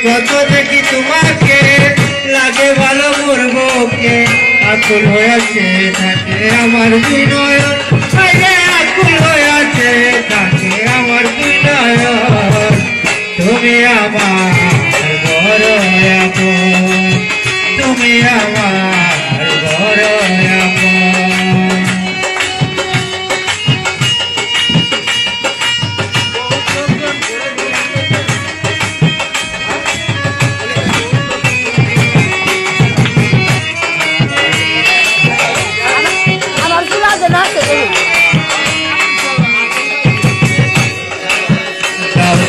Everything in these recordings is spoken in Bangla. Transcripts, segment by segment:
যত দেখি তোমাকে লাগে ভালো মরবকে আকুল হয়েছে থাকে আমার বিনয় আকুল হয়েছে থাকে আমার বিনয় তুমি আমার বড় আপন তুমি আমার বড় আপন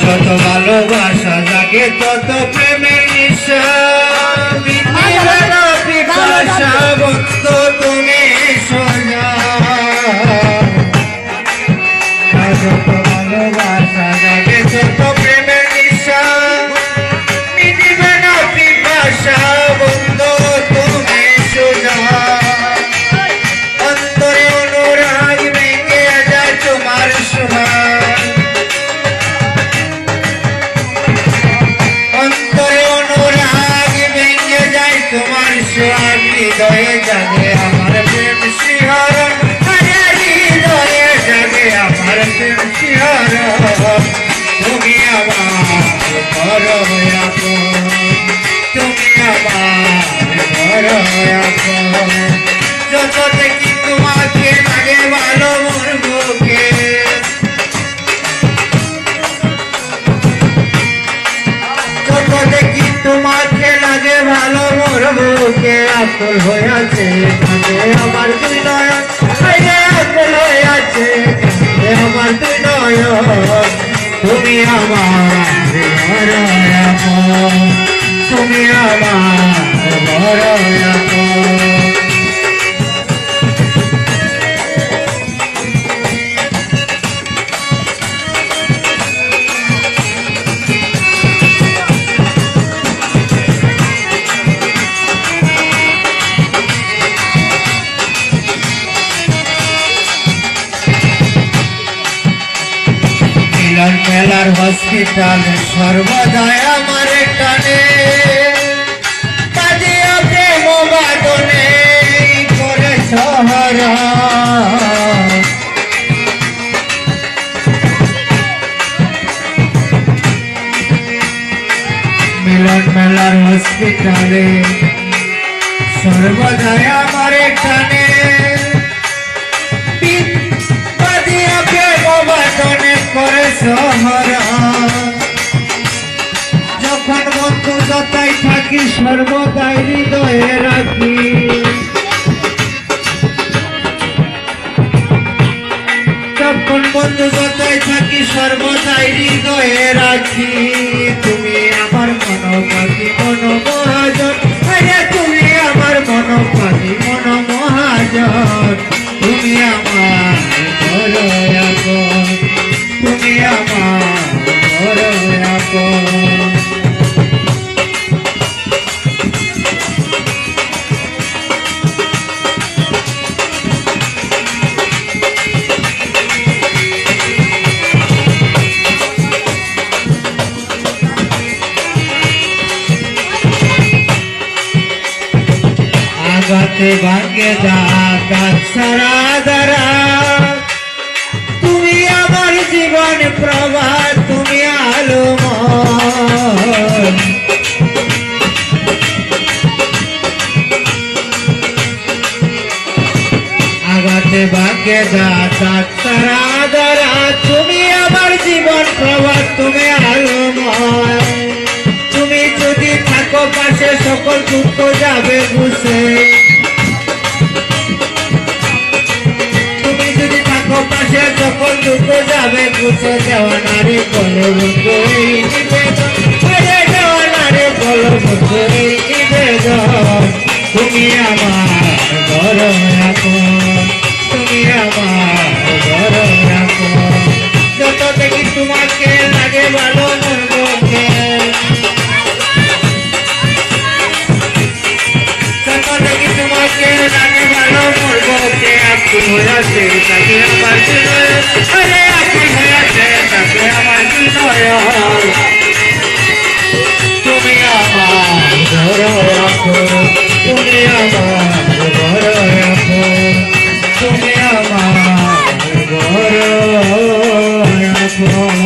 যত ভালোবাসা জাগে তত প্রেমের নিশা পিপাসা ভক্ত তুমি সোজা যত ভালোবাসা জাগে তত প্রেমের নিশা মিটিবে না পিপাসা ভক্ত তুমি সোজা অন্তরে অনুরাগ ভেঙে যায় তোমার সুহাগ হৃদয়ে জাগে আমার প্রেম শিহরণ হৃদয়ে জাগে আমার প্রেম শিহরণ তুমি আমার বড় আপন তুমি আমার বড় আপন যত দেখি তোমাকে লাগে ভালো মোর বুকে যত দেখি তোমাকে লাগে ভালো মোর বুকে আকুল হয়েছে থাকে আমার দুই নয়ন আকুল হয়েছে থাকে আমার দুই নয়ন তুমি আমার বড় আপন তুমি আমার বড় আপন মেলার হসপিটালে সর্বদাই আমার টানে কাজিয়া প্রেম বাদনে করে সহারা মিলন মেলার হসপিটালে সর্বদাই আমার টানে কাজিয়া প্রেম বাদনে করে সহারা যখন বন্ধু যতাই থাকি সর্বদাই হৃদয়ে রাখি যখন বন্ধু যতাই থাকি সর্বদাই হৃদয়ে রাখি তুমি আমার মনোপাতি মন মহাজন তুমি আমার মনোপাতি মন মহাজন তুমি আমার বড় আপন তুমি আমার বড় আপন আগাতে ভাগ্যে দাঁত সারা দারা তুমি আমার জীবন প্রভা তুমি আলো আগাতে ভাগ্যে দাঁত সারা দারা তুমি আমার জীবন প্রভা তুমি আলোময় তুমি যদি থাকো পাশে সকল দুঃখ যাবে ঘুষে তুমি যদি থাকো পাশে সকল দুঃখ যাবে ঘুষে দেওয়া নারী বলো বন্ধু এই নিবেদন দেওয়া নারী বলো বন্ধু এই নিবেদন তুমি আমার বড় আপন তুমি আমার বড় আপন যত দেখি তোমাকে লাগে ভালো মরবকে তোমাকে লাগে ভালো মরবকে আকুল হয়েছে তাকে আমার আকুল হয়েছে তাকে আমার তুমি আমার বড় আপন, তুমি আমার বড় আপন, তুমি আমার বড় আপন।